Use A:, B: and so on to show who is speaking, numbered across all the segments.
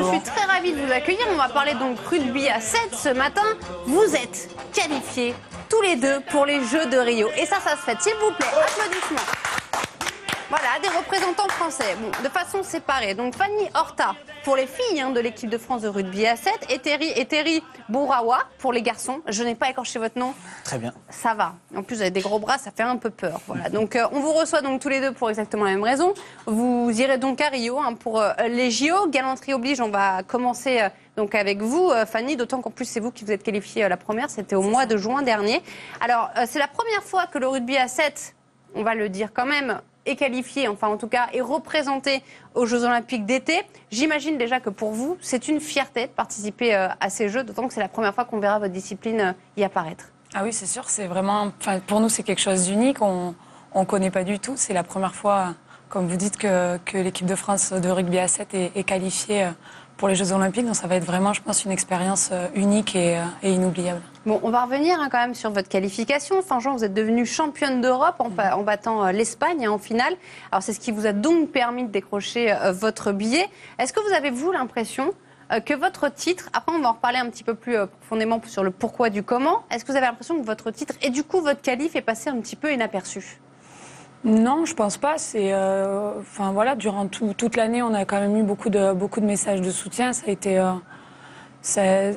A: je suis très ravie de vous accueillir. On va parler donc rugby à 7 ce matin. Vous êtes qualifiés tous les deux pour les Jeux de Rio. Et ça se fait, s'il vous plaît, applaudissements. Voilà, des représentants français, bon, de façon séparée. Donc Fanny Horta pour les filles de l'équipe de France de rugby à 7 et Terry Bourawa pour les garçons. Je n'ai pas écorché votre nom.
B: Très bien.
A: Ça va. En plus, vous avez des gros bras, ça fait un peu peur. Voilà. Donc on vous reçoit donc tous les deux pour exactement la même raison. Vous irez donc à Rio pour les JO. Galanterie oblige, on va commencer donc avec vous, Fanny, d'autant qu'en plus c'est vous qui vous êtes qualifiée la première, c'était au mois de juin dernier. Alors, c'est la première fois que le rugby à 7, on va le dire quand même, est qualifié, enfin en tout cas est représenté aux Jeux Olympiques d'été. J'imagine déjà que pour vous, c'est une fierté de participer à ces Jeux, d'autant que c'est la première fois qu'on verra votre discipline y apparaître.
C: Ah oui, c'est sûr, c'est vraiment, enfin, pour nous c'est quelque chose d'unique, on ne connaît pas du tout. C'est la première fois, comme vous dites, que l'équipe de France de rugby à 7 est qualifiée pour les Jeux Olympiques. Donc ça va être vraiment, je pense, une expérience unique et inoubliable.
A: Bon, on va revenir quand même sur votre qualification. Fin juin, vous êtes devenue championne d'Europe en battant l'Espagne en finale. Alors c'est ce qui vous a donc permis de décrocher votre billet. Est-ce que vous avez, vous, l'impression que votre titre, après on va en reparler un petit peu plus profondément sur le pourquoi du comment, est-ce que vous avez l'impression que votre titre et du coup votre qualif est passé un petit peu inaperçu ?
C: Non, je pense pas. C'est, enfin voilà, durant toute l'année, on a quand même eu beaucoup de messages de soutien. Ça a été.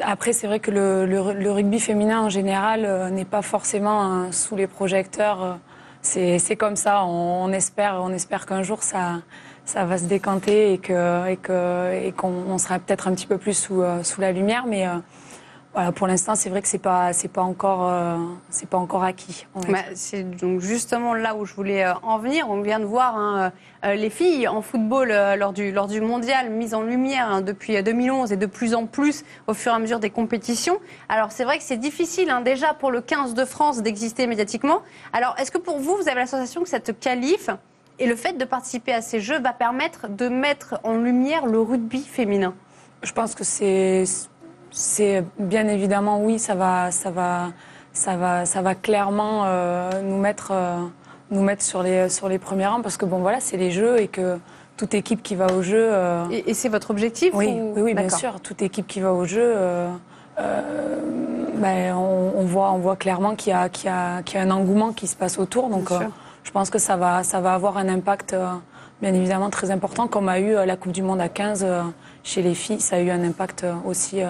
C: Après, c'est vrai que le rugby féminin en général n'est pas forcément sous les projecteurs. C'est comme ça. On espère qu'un jour ça va se décanter et qu'on sera peut-être un petit peu plus sous la lumière, mais. Voilà, pour l'instant, c'est vrai que c'est pas encore acquis.
A: C'est donc justement là où je voulais en venir. On vient de voir les filles en football lors du mondial mises en lumière depuis 2011 et de plus en plus au fur et à mesure des compétitions. Alors c'est vrai que c'est difficile déjà pour le 15 de France d'exister médiatiquement. Alors est-ce que pour vous, vous avez la sensation que cette qualif et le fait de participer à ces Jeux va permettre de mettre en lumière le rugby féminin ?
C: Je pense que c'est bien évidemment, oui, ça va clairement nous mettre sur les premiers rangs, parce que bon voilà, c'est les Jeux et que toute équipe qui va aux Jeux.
A: Et c'est votre objectif ?
C: Oui, bien sûr. Toute équipe qui va aux Jeux, on voit clairement qu'il y a un engouement qui se passe autour. Donc, je pense que ça va avoir un impact. Bien évidemment très important, comme a eu la Coupe du Monde à 15 chez les filles, ça a eu un impact aussi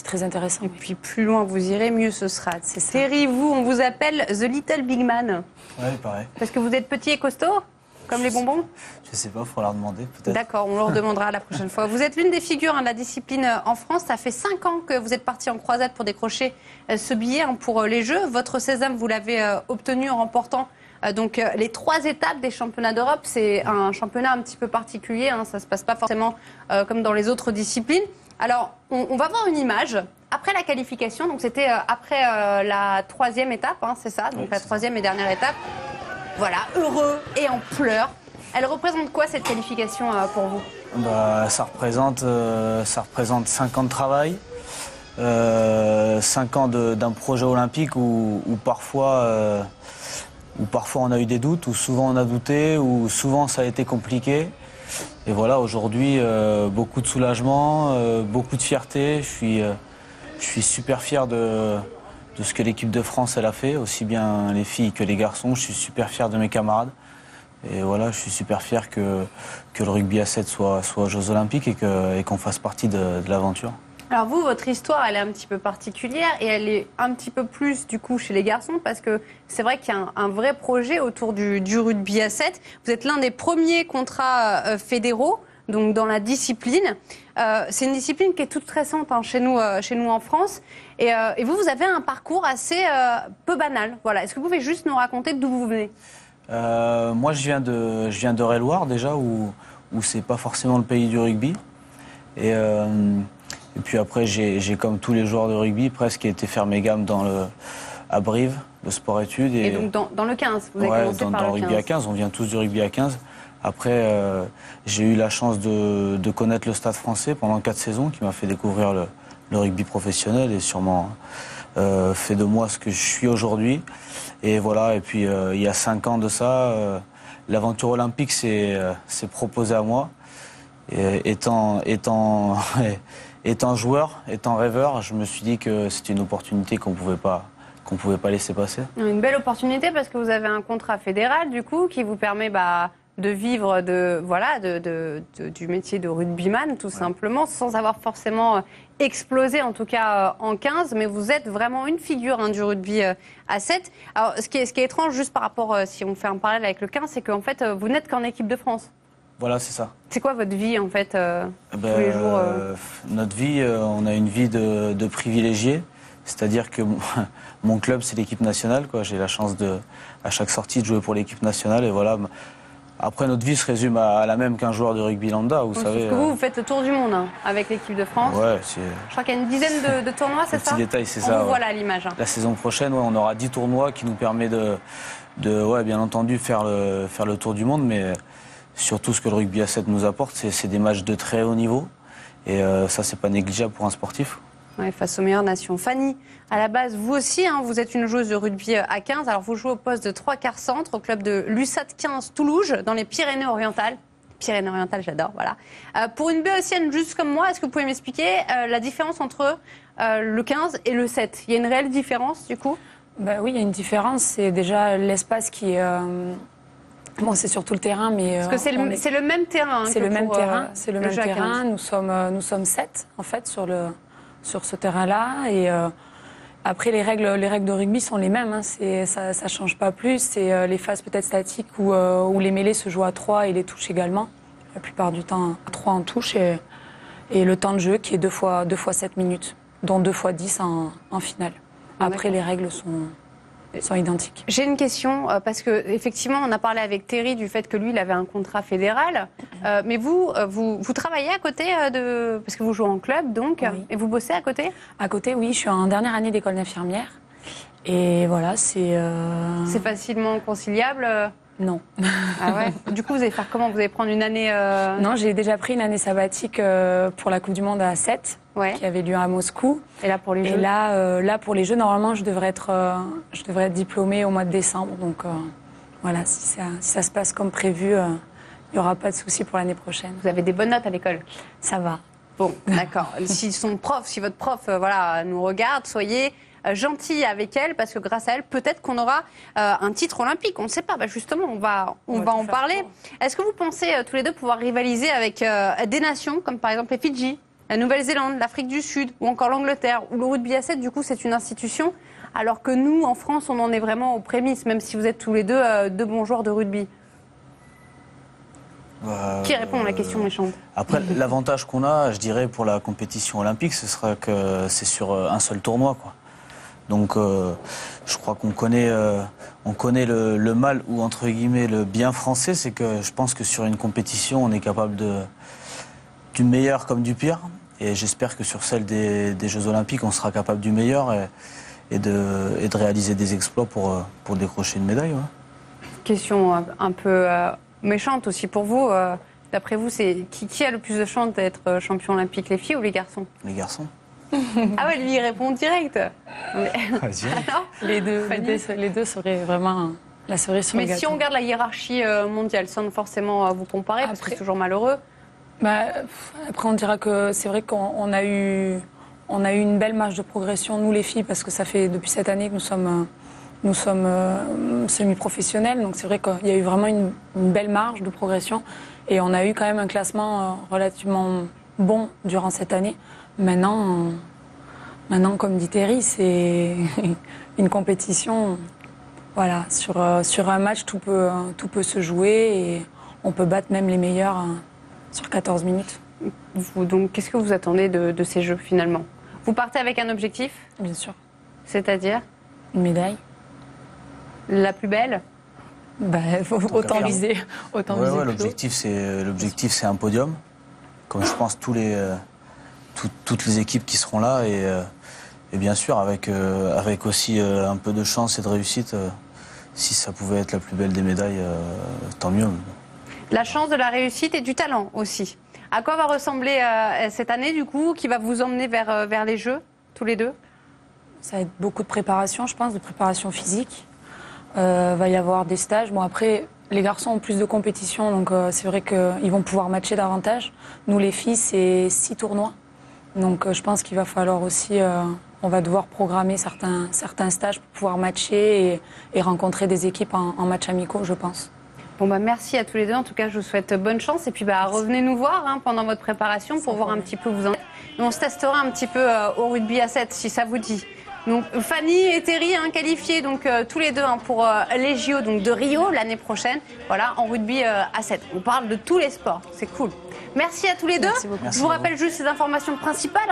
C: très intéressant.
A: Et puis plus loin vous irez, mieux ce sera. C'est Terry, vous, on vous appelle The Little Big Man.
B: Oui, pareil.
A: Parce que vous êtes petit et costaud, comme les bonbons ?
B: Je sais pas, il faudra leur demander peut-être.
A: D'accord, on leur demandera la prochaine fois. Vous êtes l'une des figures de la discipline en France. Ça fait 5 ans que vous êtes parti en croisade pour décrocher ce billet pour les Jeux. Votre sésame, vous l'avez obtenu en remportant donc les 3 étapes des championnats d'Europe. C'est un championnat un petit peu particulier, ça ne se passe pas forcément comme dans les autres disciplines. Alors, on va voir une image après la qualification. Donc c'était après la 3e étape, c'est ça, donc la 3e et dernière étape. Voilà, heureux et en pleurs. Elle représente quoi cette qualification pour vous ?
B: Ça représente 5 ans de travail, 5 ans d'un projet olympique où parfois on a eu des doutes, où souvent on a douté, où souvent ça a été compliqué. Et voilà, aujourd'hui, beaucoup de soulagement, beaucoup de fierté. Je suis super fier de ce que l'équipe de France elle a fait, aussi bien les filles que les garçons. Je suis super fier de mes camarades. Et voilà, je suis super fier que le rugby à 7 soit aux Jeux Olympiques et qu'on fasse partie de l'aventure.
A: Alors vous, votre histoire, elle est un petit peu particulière et elle est un petit peu plus du coup chez les garçons parce que c'est vrai qu'il y a un vrai projet autour du rugby à 7. Vous êtes l'un des premiers contrats fédéraux, donc dans la discipline. C'est une discipline qui est toute récente chez nous en France. Et vous avez un parcours assez peu banal. Voilà. Est-ce que vous pouvez juste nous raconter d'où vous venez ?
B: Moi, je viens de Eure-et-Loir déjà, où c'est pas forcément le pays du rugby. Et puis après, j'ai comme tous les joueurs de rugby presque été faire mes gammes à Brive, le sport-études.
A: Et donc dans le 15, vous avez commencé par
B: dans
A: le
B: le rugby
A: 15.
B: à 15, on vient tous du rugby à 15. Après, j'ai eu la chance de connaître le Stade français pendant 4 saisons, qui m'a fait découvrir le rugby professionnel et sûrement fait de moi ce que je suis aujourd'hui. Et voilà, et puis il y a 5 ans de ça, l'aventure olympique s'est proposée à moi. Et étant joueur, étant rêveur, je me suis dit que c'était une opportunité qu'on pouvait pas laisser passer.
A: Une belle opportunité parce que vous avez un contrat fédéral du coup qui vous permet de vivre du métier de rugbyman tout simplement sans avoir forcément explosé en tout cas en 15, mais vous êtes vraiment une figure du rugby à 7. Alors ce qui est étrange juste par rapport, si on fait un parallèle avec le 15, c'est qu'en fait vous n'êtes qu'en équipe de France.
B: Voilà, c'est ça.
A: C'est quoi votre vie en fait tous les jours
B: Notre vie, on a une vie de privilégié. C'est-à-dire que mon club, c'est l'équipe nationale, quoi. J'ai la chance à chaque sortie de jouer pour l'équipe nationale. Et voilà. Après, notre vie se résume à la même qu'un joueur de rugby lambda, vous savez.
A: Sauf que vous faites le tour du monde avec l'équipe de France.
B: Ouais,
A: je crois qu'il y a une dizaine de tournois, c'est ça?
B: Petit détail, c'est ça.
A: On voit là l'image.
B: La saison prochaine, on aura 10 tournois qui nous permet de bien entendu, faire le tour du monde. Mais surtout, ce que le rugby à 7 nous apporte, c'est des matchs de très haut niveau. Et ça, c'est pas négligeable pour un sportif.
A: Ouais, face aux meilleures nations. Fanny, à la base, vous aussi, vous êtes une joueuse de rugby à 15. Alors, vous jouez au poste de 3/4 centre au club de l'USAT 15 Toulouse, dans les Pyrénées-Orientales. Pyrénées-Orientales, j'adore, voilà. Pour une béotienne juste comme moi, est-ce que vous pouvez m'expliquer la différence entre le 15 et le 7? Il y a une réelle différence, du coup?
C: Oui, il y a une différence. C'est déjà l'espace qui est... Bon, c'est surtout le terrain, mais...
A: Parce que c'est le même terrain.
C: C'est le même terrain. C'est le même terrain.
A: 15.
C: Nous sommes 7, en fait, sur ce terrain-là. Et après, les règles de rugby sont les mêmes. Ça ne change pas plus. C'est les phases peut-être statiques où les mêlées se jouent à 3 et les touches également. La plupart du temps, à 3 en touche. Et le temps de jeu qui est 2 fois 7 minutes, dont 2 fois 10 en finale. Après, les règles sont identiques.
A: J'ai une question, parce qu'effectivement, on a parlé avec Terry du fait que lui, il avait un contrat fédéral. Mais vous travaillez à côté parce que vous jouez en club, donc,
C: oui.
A: Et vous bossez à côté? À
C: côté, oui. Je suis en dernière année d'école d'infirmière. Et voilà, c'est...
A: C'est facilement conciliable?
C: Non.
A: Ah ouais? Du coup, vous allez faire comment? Vous allez prendre une année...
C: Non, j'ai déjà pris une année sabbatique pour la Coupe du Monde à 7, qui avait lieu à Moscou.
A: Et là, pour les Jeux?
C: Et là, pour les Jeux, normalement, je devrais être diplômée au mois de décembre. Donc, voilà, si ça se passe comme prévu, il n'y aura pas de souci pour l'année prochaine.
A: Vous avez des bonnes notes à l'école? Ça va. Bon, d'accord. si votre prof nous regarde, soyez... gentille avec elle, parce que grâce à elle, peut-être qu'on aura un titre olympique. On ne sait pas. Justement, on va en parler. Est-ce que vous pensez tous les deux pouvoir rivaliser avec des nations comme par exemple les Fidji, la Nouvelle-Zélande, l'Afrique du Sud ou encore l'Angleterre, où le rugby à 7, du coup, c'est une institution, alors que nous, en France, on en est vraiment aux prémices, même si vous êtes tous les deux de bons joueurs de rugby? Qui répond à la question méchante? Après,
B: l'avantage qu'on a, je dirais, pour la compétition olympique, ce sera que c'est sur un seul tournoi, quoi. Donc, je crois qu'on connaît, le mal ou entre guillemets le bien français, c'est que je pense que sur une compétition, on est capable du meilleur comme du pire. Et j'espère que sur celle des Jeux Olympiques, on sera capable du meilleur et de réaliser des exploits pour décrocher une médaille. Ouais.
A: Question un peu méchante aussi pour vous. D'après vous, c'est qui a le plus de chance d'être champion olympique, les filles ou les garçons?
B: Les garçons.
A: Ah ouais, lui, il répond direct.
C: Alors, les deux seraient vraiment la cerise sur le gâteau.
A: Mais si on regarde la hiérarchie mondiale, sans forcément vous comparer, parce que c'est toujours malheureux.
C: Après, on dira que c'est vrai qu'on a eu une belle marge de progression, nous les filles, parce que ça fait depuis cette année que nous sommes semi-professionnels. Donc c'est vrai qu'il y a eu vraiment une belle marge de progression. Et on a eu quand même un classement relativement bon durant cette année. Maintenant, comme dit Terry, c'est une compétition. Voilà, sur un match, tout peut se jouer et on peut battre même les meilleurs sur 14 minutes.
A: Donc, qu'est-ce que vous attendez de ces Jeux finalement? Vous partez avec un objectif?
C: Bien sûr.
A: C'est-à-dire?
C: Une médaille.
A: La plus belle?
C: Autant viser.
B: L'objectif, c'est un podium. Comme je pense toutes les équipes qui seront là et bien sûr avec aussi un peu de chance et de réussite, si ça pouvait être la plus belle des médailles, tant mieux.
A: La chance, de la réussite et du talent aussi. À quoi va ressembler cette année du coup, qui va vous emmener vers les Jeux, tous les deux?
C: Ça va être beaucoup de préparation, je pense, de préparation physique. Va y avoir des stages. Bon, après, Les garçons ont plus de compétition, donc c'est vrai qu'ils vont pouvoir matcher davantage. Nous, les filles, c'est 6 tournois. Donc je pense qu'il va falloir aussi, on va devoir programmer certains stages pour pouvoir matcher et rencontrer des équipes en matchs amicaux, je pense.
A: Bon merci à tous les deux. En tout cas, je vous souhaite bonne chance. Et puis revenez nous voir pendant votre préparation pour voir un petit peu où vous en êtes. Et on se testera un petit peu au rugby à 7, si ça vous dit. Donc Fanny et Terry qualifiés donc tous les deux pour les JO donc de Rio l'année prochaine. Voilà, en rugby à 7. On parle de tous les sports, c'est cool. Merci à tous les deux.
C: Merci beaucoup.
A: Je vous rappelle juste ces informations principales.